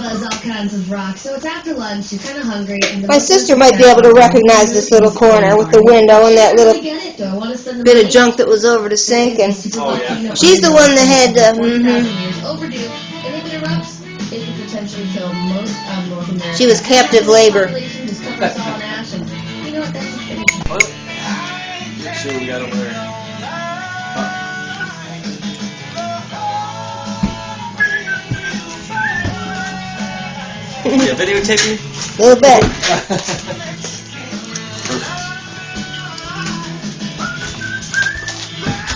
does all kinds of rocks. So it's after lunch. She's kind of hungry. And My sister might be able to recognize this little corner with the window and that little bit of junk that was over the sink. And she's the one that had overdue. And if it erupts, it could potentially kill most of North America. She was captive labor. What? Let's see what we got over there. Yeah, videotaping? A little bit.